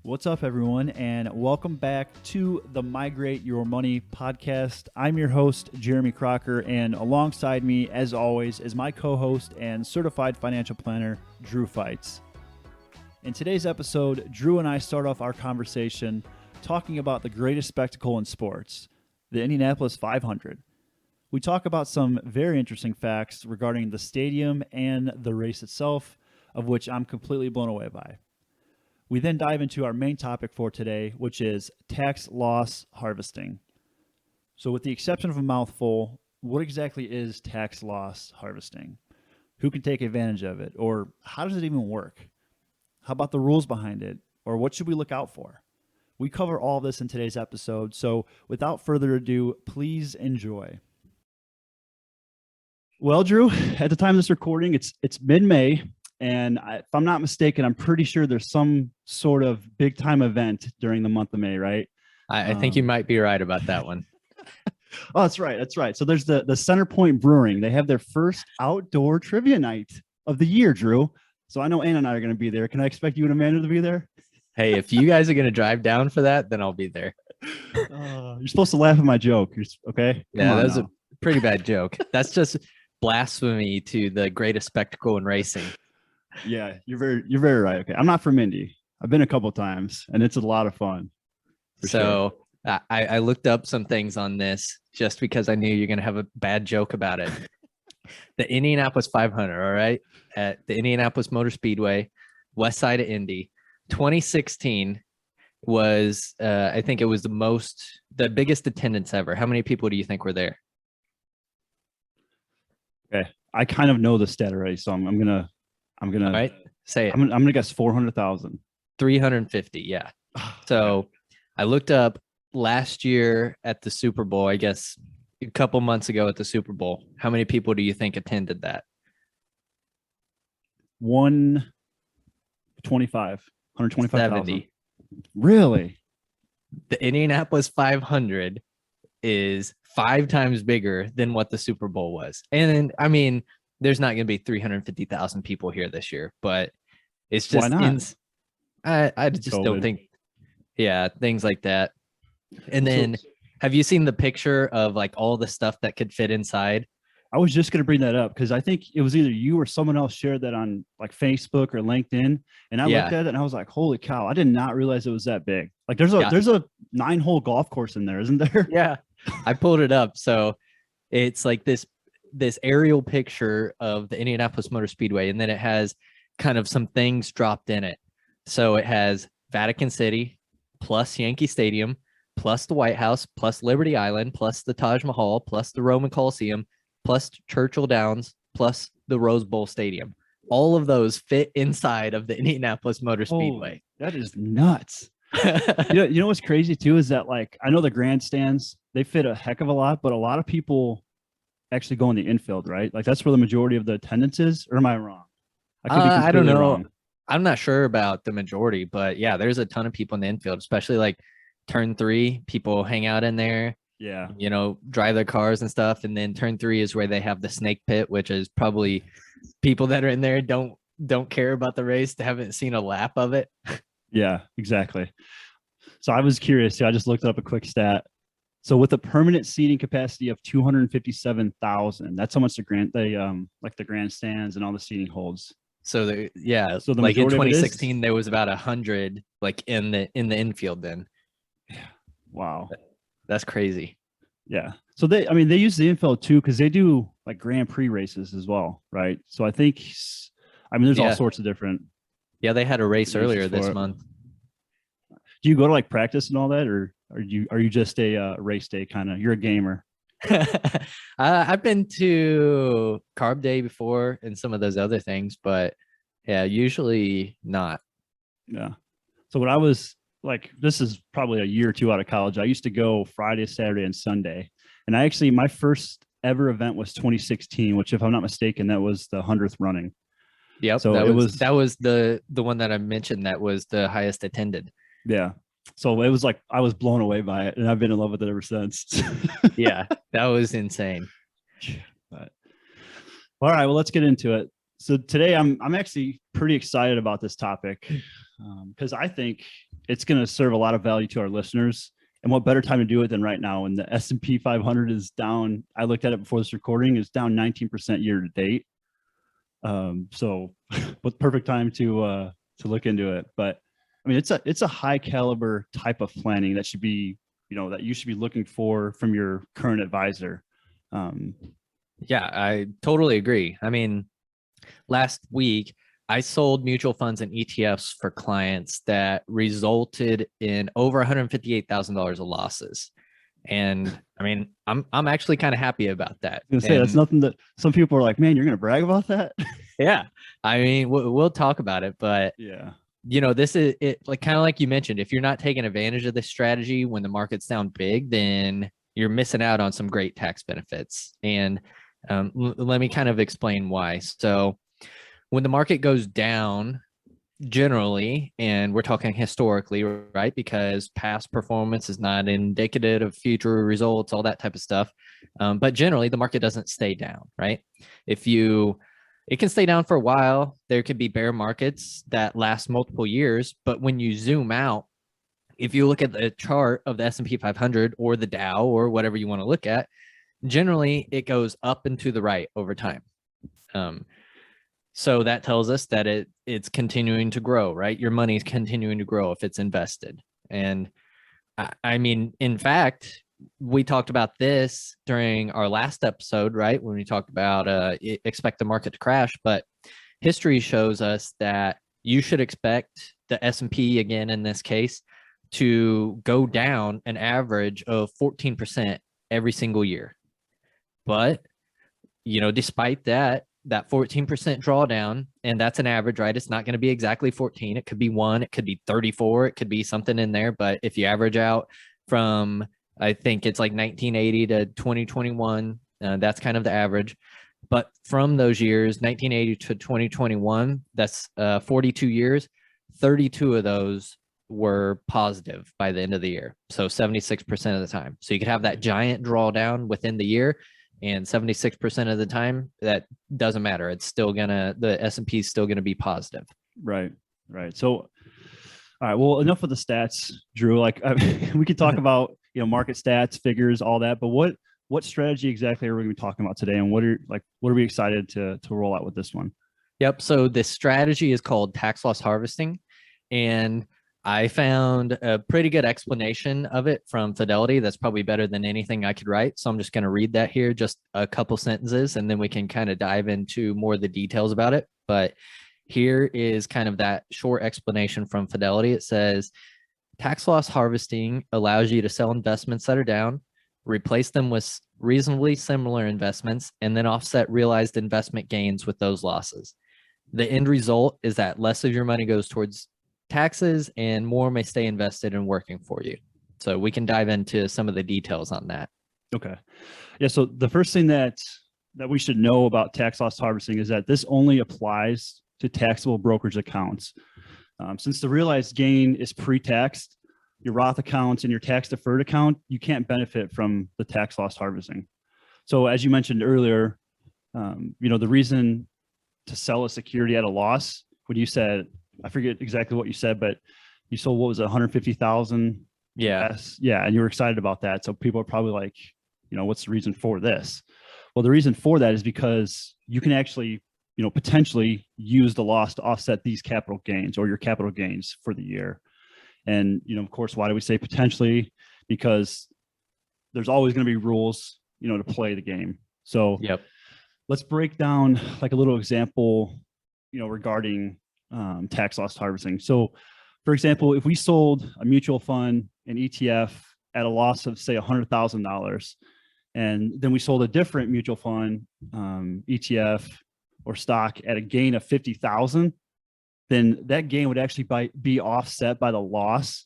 What's up, everyone, and welcome back to the Migrate Your Money Podcast. I'm your host, Jeremy Crocker, and alongside me, as always, is my co-host and certified financial planner, Drew Fights. In today's episode, Drew and I start off our conversation talking about the greatest spectacle in sports, the Indianapolis 500. We talk about some very interesting facts regarding the stadium and the race itself, of which I'm completely blown away by. We then dive into our main topic for today, which is tax loss harvesting. So with the exception of a mouthful, what exactly is tax loss harvesting? Who can take advantage of it? Or how does it even work? How about the rules behind it? Or what should we look out for? We cover all of this in today's episode. So without further ado, please enjoy. Well, Drew, at the time of this recording, it's mid-May. And if I'm not mistaken, I'm pretty sure there's some sort of big time event during the month of May, right? I think you might be right about that one. Oh, that's right. That's right. So there's the Centerpoint Brewing. They have their first outdoor trivia night of the year, Drew. So I know Anna and I are going to be there. Can I expect you and Amanda to be there? Hey, if you guys are going to drive down for that, then I'll be there. You're supposed to laugh at my joke. Okay? Yeah, that was a pretty bad joke. That's just blasphemy to the greatest spectacle in racing. Yeah, you're very right. Okay, I'm not from Indy. I've been a couple times, and it's a lot of fun. So sure. I looked up some things on this just because I knew you're going to have a bad joke about it. The Indianapolis 500, all right, at the Indianapolis Motor Speedway, west side of Indy, 2016 was, I think it was the biggest attendance ever. How many people do you think were there? Okay, I kind of know the stat already, so I'm gonna. All right, say it. I'm gonna guess 400,000. 350, yeah. So I looked up last year at the Super Bowl, I guess a couple months ago at the Super Bowl. How many people do you think attended that? 125,000. 70. Really? The Indianapolis 500 is 5 times bigger than what the Super Bowl was. And I mean, there's not going to be 350,000 people here this year, but it's just, why not? I just COVID. Don't think, yeah, things like that. And then have you seen the picture of like all the stuff that could fit inside? I was just going to bring that up because I think it was either you or someone else shared that on like Facebook or LinkedIn. And I looked at it and I was like, holy cow, I did not realize it was that big. Like there's a 9-hole golf course in there, isn't there? Yeah. I pulled it up. So it's like this aerial picture of the Indianapolis Motor Speedway, and then it has kind of some things dropped in it. So it has Vatican City plus Yankee Stadium plus the White House plus Liberty Island plus the Taj Mahal plus the Roman Coliseum plus Churchill Downs plus the Rose Bowl Stadium. All of those fit inside of the Indianapolis Motor Speedway. That is nuts. You know what's crazy too is that like I know the grandstands, they fit a heck of a lot, but a lot of people actually go in the infield, right? Like that's where the majority of the attendance is, or am I wrong? I don't know. Wrong. I'm not sure about the majority, but yeah, there's a ton of people in the infield, especially like turn 3, people hang out in there. Yeah. You know, drive their cars and stuff. And then turn 3 is where they have the snake pit, which is probably people that are in there don't care about the race. They haven't seen a lap of it. Yeah, exactly. So I was curious. I just looked up a quick stat. So with a permanent seating capacity of 257,000, that's how much the grandstands and all the seating holds. So like in 2016, there was about 100 like in the infield then. Yeah. Wow. That's crazy. Yeah. So they use the infield too, because they do like Grand Prix races as well, right? So I think, there's all sorts of different. Yeah, they had a race earlier this month. Do you go to like practice and all that, or are you just a race day kind of? You're a gamer. I've been to Carb Day before and some of those other things, but yeah, usually not. Yeah. So what I was like, this is probably a year or two out of college. I used to go Friday, Saturday, and Sunday. And my first ever event was 2016, which if I'm not mistaken, that was the 100th running. Yep. So that was the one that I mentioned that was the highest attended. Yeah. So it was like, I was blown away by it, and I've been in love with it ever since. Yeah, that was insane. But, all right, well, let's get into it. So today I'm actually pretty excited about this topic because I think it's going to serve a lot of value to our listeners. And what better time to do it than right now when the S&P 500 is down? I looked at it before this recording, is down 19% year to date. So what perfect time to look into it. But I mean, it's a high caliber type of planning that should be, that you should be looking for from your current advisor. Yeah, I totally agree. I mean, last week I sold mutual funds and ETFs for clients that resulted in over $158,000 of losses. And I mean, I'm actually kind of happy about that. I was gonna say, that's nothing that some people are like, man, you're going to brag about that. Yeah. I mean, we'll talk about it, but yeah, this is it, like kind of like you mentioned, if you're not taking advantage of this strategy when the market's down big, then you're missing out on some great tax benefits. And let me kind of explain why. So when the market goes down, generally, and we're talking historically, right? Because past performance is not indicative of future results, all that type of stuff. But generally, the market doesn't stay down, right? It can stay down for a while. There could be bear markets that last multiple years, but when you zoom out, if you look at the chart of the S&P 500 or the Dow or whatever you want to look at, generally it goes up and to the right over time. So that tells us that it's continuing to grow, right? Your money is continuing to grow if it's invested. And I mean, in fact, we talked about this during our last episode, right? When we talked about expect the market to crash, but history shows us that you should expect the S&P, again, in this case, to go down an average of 14% every single year. But, despite that 14% drawdown, and that's an average, right? It's not going to be exactly 14. It could be 1, it could be 34, it could be something in there. But if you average out from, I think it's like 1980 to 2021, that's kind of the average. But from those years, 1980 to 2021, that's 42 years, 32 of those were positive by the end of the year. So 76% of the time. So you could have that giant drawdown within the year, and 76% of the time, that doesn't matter. It's still the S&P is still gonna be positive. Right. So, all right. Well, enough of the stats, Drew. Like we could talk about market stats, figures, all that. But what strategy exactly are we going to be talking about today, and what are we excited to roll out with this one? Yep. So this strategy is called tax loss harvesting, and I found a pretty good explanation of it from Fidelity. That's probably better than anything I could write. So I'm just going to read that here, just a couple sentences, and then we can kind of dive into more of the details about it. But here is kind of that short explanation from Fidelity. It says, tax loss harvesting allows you to sell investments that are down, replace them with reasonably similar investments, and then offset realized investment gains with those losses. The end result is that less of your money goes towards taxes and more may stay invested and working for you. So we can dive into some of the details on that. Okay. Yeah. So the first thing that we should know about tax loss harvesting is that this only applies to taxable brokerage accounts. Since the realized gain is pre-taxed, your Roth accounts and your tax deferred account, you can't benefit from the tax loss harvesting. So as you mentioned earlier, the reason to sell a security at a loss, when you said, I forget exactly what you said, but you sold, what was it, 150,000? Yeah. Yeah. And you were excited about that. So people are probably like, what's the reason for this? Well, the reason for that is because you can actually, potentially use the loss to offset these capital gains or your capital gains for the year. And, of course, why do we say potentially? Because there's always going to be rules, to play the game. So yep. Let's break down like a little example, regarding tax loss harvesting. So, for example, if we sold a mutual fund, an ETF at a loss of say $100,000, and then we sold a different mutual fund, ETF or stock at a gain of 50,000, then that gain would actually be offset by the loss,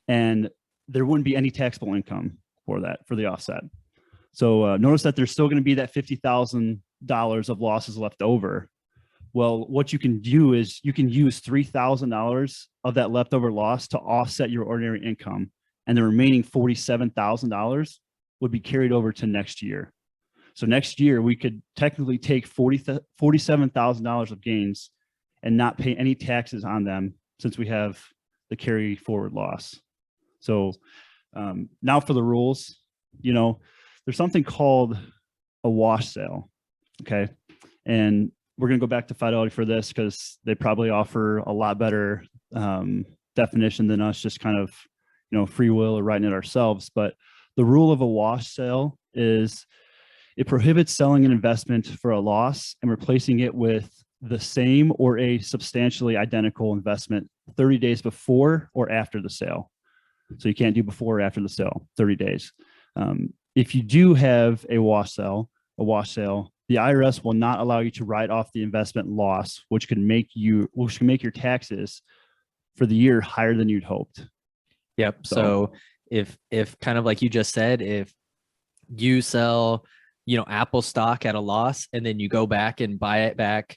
and there wouldn't be any taxable income for the offset. So notice that there's still going to be that $50,000 of losses left over. Well, what you can do is you can use $3,000 of that leftover loss to offset your ordinary income, and the remaining $47,000 would be carried over to next year. So next year we could technically take $47,000 of gains and not pay any taxes on them, since we have the carry forward loss. So now for the rules, there's something called a wash sale. Okay. And we're going to go back to Fidelity for this because they probably offer a lot better definition than us just kind of, free will or writing it ourselves. But the rule of a wash sale is it prohibits selling an investment for a loss and replacing it with the same or a substantially identical investment 30 days before or after the sale. So you can't do before or after the sale, 30 days. If you do have a wash sale, the IRS will not allow you to write off the investment loss, which can make your taxes for the year higher than you'd hoped. Yep. So if kind of like you just said, if you sell, Apple stock at a loss and then you go back and buy it back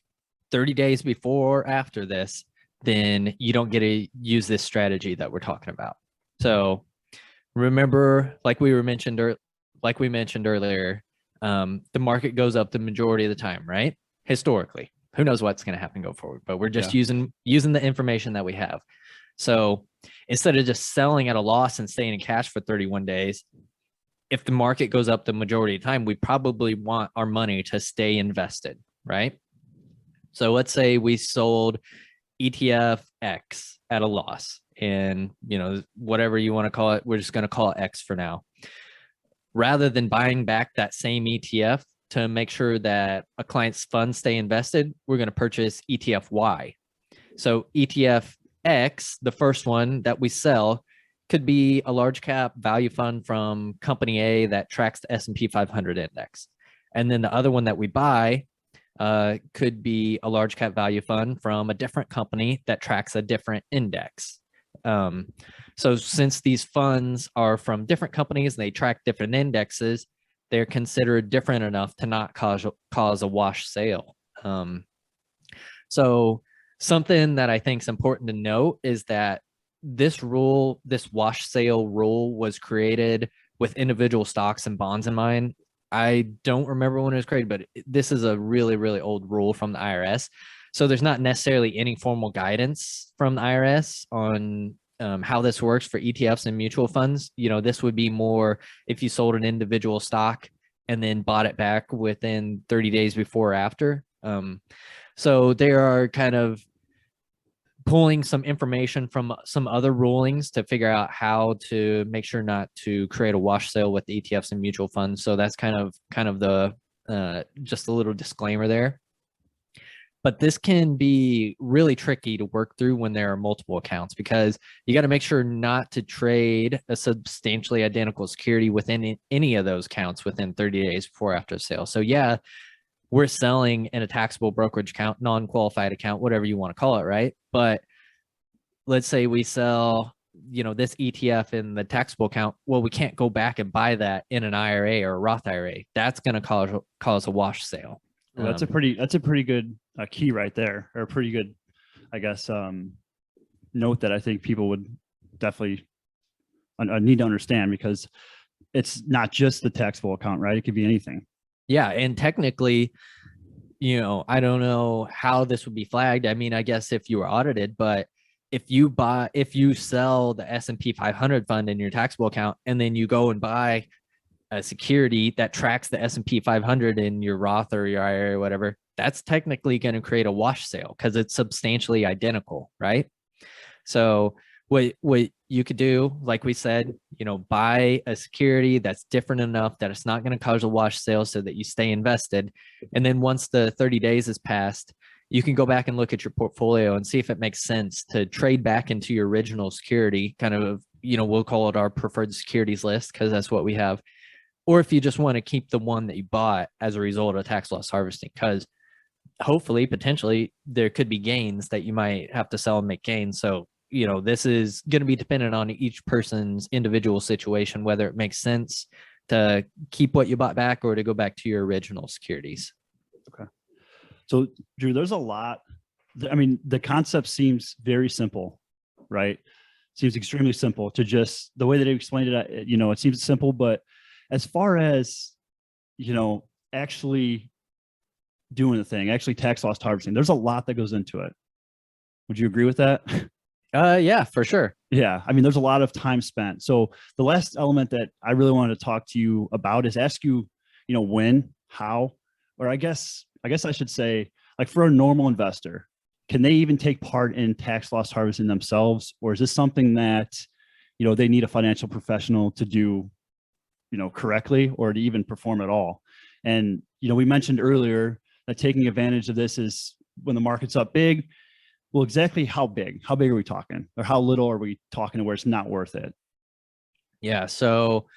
30 days before or after this, then you don't get to use this strategy that we're talking about. So remember, like we mentioned earlier, the market goes up the majority of the time, right? Historically, who knows what's going to happen go forward, but we're just using the information that we have. So instead of just selling at a loss and staying in cash for 31 days, if the market goes up the majority of the time, we probably want our money to stay invested, right? So let's say we sold ETF X at a loss, and whatever you want to call it, we're just going to call it X for now. Rather than buying back that same ETF to make sure that a client's funds stay invested, we're going to purchase ETF Y. So ETF X, the first one that we sell, could be a large cap value fund from company A that tracks the S&P 500 index. And then the other one that we buy could be a large cap value fund from a different company that tracks a different index. So since these funds are from different companies and they track different indexes, they're considered different enough to not cause a wash sale. So something that I think is important to note is that this wash sale rule was created with individual stocks and bonds in mind. I don't remember when it was created, but this is a really, really old rule from the IRS. So there's not necessarily any formal guidance from the IRS on how this works for ETFs and mutual funds. This would be more if you sold an individual stock and then bought it back within 30 days before or after. So they are kind of pulling some information from some other rulings to figure out how to make sure not to create a wash sale with ETFs and mutual funds. So that's kind of the just a little disclaimer there. But this can be really tricky to work through when there are multiple accounts, because you got to make sure not to trade a substantially identical security within any of those accounts within 30 days before or after sale. So yeah, we're selling in a taxable brokerage account, non-qualified account, whatever you want to call it, right? But let's say we sell, this ETF in the taxable account. Well, we can't go back and buy that in an IRA or a Roth IRA. That's going to cause a wash sale. Well, that's a pretty good key right there, or a pretty good, I guess, note that I think people would definitely need to understand, because it's not just the taxable account, right? It could be anything. Yeah, and technically, I don't know how this would be flagged. I mean, I guess if you were audited, but if you sell the S&P 500 fund in your taxable account and then you go and buy a security that tracks the S&P 500 in your Roth or your IRA or whatever, that's technically going to create a wash sale because it's substantially identical, right? So what you could do, like we said, buy a security that's different enough that it's not going to cause a wash sale so that you stay invested. And then once the 30 days has passed, you can go back and look at your portfolio and see if it makes sense to trade back into your original security, kind of, we'll call it our preferred securities list because that's what we have. Or if you just want to keep the one that you bought as a result of tax loss harvesting, because hopefully, potentially, there could be gains that you might have to sell and make gains. So, this is going to be dependent on each person's individual situation, whether it makes sense to keep what you bought back or to go back to your original securities. Okay. So, Drew, there's a lot. I mean, the concept seems very simple, right? Seems extremely simple to just the way that he explained it. It seems simple, but as far as, actually doing the thing, actually tax loss harvesting, there's a lot that goes into it. Would you agree with that? Yeah, for sure. Yeah. I mean, there's a lot of time spent. So the last element that I really wanted to talk to you about is ask you, when, how, or I guess I should say, like, for a normal investor, can they even take part in tax loss harvesting themselves? Or is this something that, they need a financial professional to do, correctly, or to even perform at all? And, we mentioned earlier that taking advantage of this is when the market's up big. Well, exactly how big? How big are we talking? Or how little are we talking to where it's not worth it? Yeah. So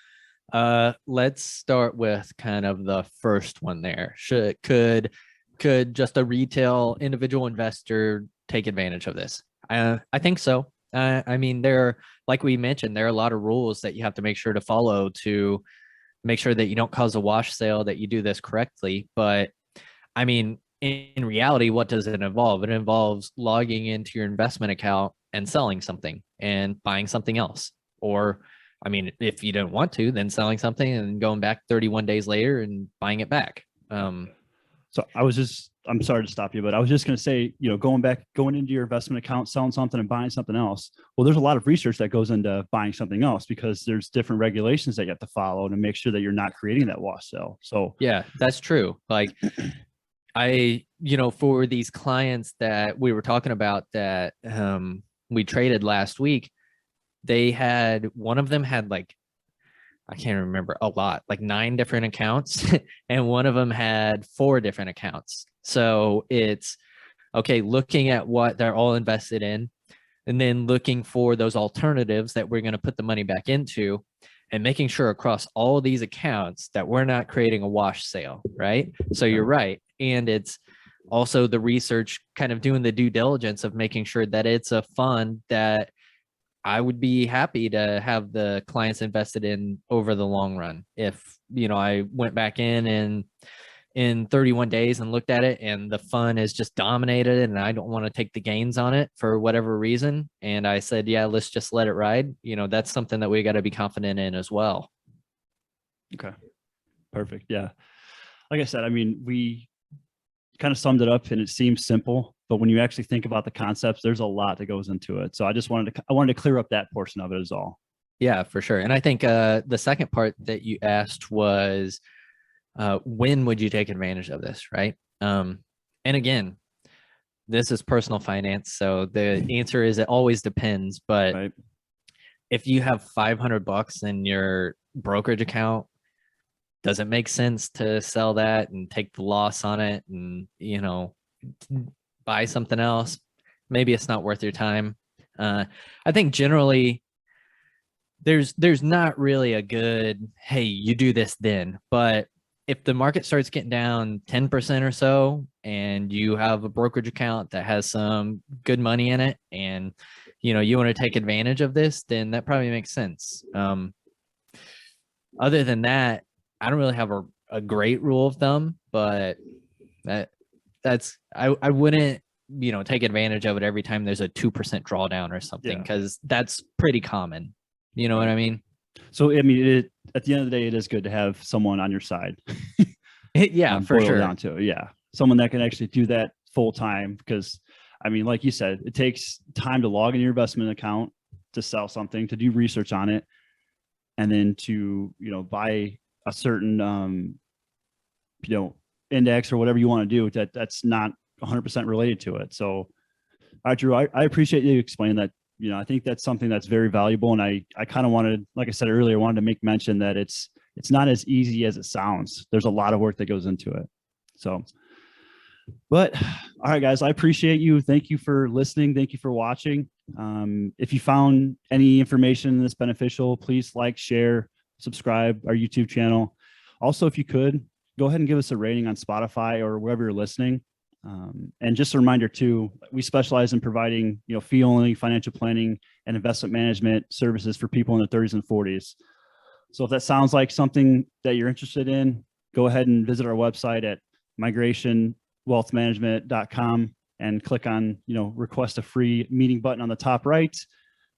let's start with kind of the first one there. Could just a retail individual investor take advantage of this? I think so. I mean, like we mentioned, there are a lot of rules that you have to make sure to follow to make sure that you don't cause a wash sale, that you do this correctly. But I mean, in reality, what does it involve? It involves logging into your investment account and selling something and buying something else. Or, I mean, if you don't want to, then selling something and going back 31 days later and buying it back. So I'm sorry to stop you, but I was just going to say, going into your investment account, selling something and buying something else. Well, there's a lot of research that goes into buying something else because there's different regulations that you have to follow to make sure that you're not creating that wash sale. So yeah, that's true. Like for these clients that we were talking about that we traded last week, one of them had like, I can't remember, a lot, like 9 different accounts, and one of them had 4 different accounts. So it's okay, looking at what they're all invested in, and then looking for those alternatives that we're going to put the money back into, and making sure across all these accounts that we're not creating a wash sale, right? So you're right. And it's also the research, kind of doing the due diligence of making sure that it's a fund that I would be happy to have the clients invested in over the long run. If, I went back in 31 days and looked at it and the fund is just dominated and I don't want to take the gains on it for whatever reason, and I said, yeah, let's just let it ride, that's something that we got to be confident in as well. Okay. Perfect. Yeah. Like I said, I mean, we kind of summed it up and it seems simple, but when you actually think about the concepts, there's a lot that goes into it. So I wanted to clear up that portion of it is all. Yeah, for sure. And I think the second part that you asked was, when would you take advantage of this, right? And again, this is personal finance, so the answer is it always depends. But right. If you have $500 in your brokerage account, does it make sense to sell that and take the loss on it and buy something else? Maybe it's not worth your time. I think generally there's not really a good, hey, you do this then. But if the market starts getting down 10% or so and you have a brokerage account that has some good money in it and you want to take advantage of this, then that probably makes sense. Other than that, I don't really have a great rule of thumb, but I wouldn't take advantage of it every time there's a 2% drawdown or something, because that's pretty common. You know what I mean? So I mean, at the end of the day, it is good to have someone on your side. Yeah, for sure. Down to it. Yeah, someone that can actually do that full time, because I mean, like you said, it takes time to log in your investment account, to sell something, to do research on it, and then to buy a certain index or whatever you want to do that's not 100% related to it. So, all right, Drew, I appreciate you explaining that. I think that's something that's very valuable, and I kind of wanted, like I said earlier, wanted to make mention that it's not as easy as it sounds. There's a lot of work that goes into it. So, but all right, guys, I appreciate you. Thank you for listening. Thank you for watching. If you found any information in this beneficial, please like, share, subscribe our YouTube channel. Also, if you could, go ahead and give us a rating on Spotify or wherever you're listening. And just a reminder too, we specialize in providing, fee-only financial planning and investment management services for people in their 30s and 40s. So if that sounds like something that you're interested in, go ahead and visit our website at migrationwealthmanagement.com and click on, request a free meeting button on the top right.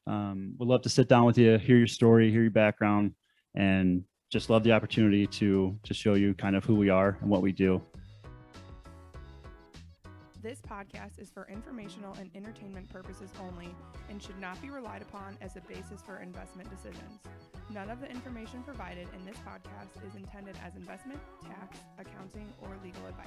We'd love to sit down with you, hear your story, hear your background, and just love the opportunity to show you kind of who we are and what we do. This podcast is for informational and entertainment purposes only and should not be relied upon as a basis for investment decisions. None of the information provided in this podcast is intended as investment, tax, accounting, or legal advice.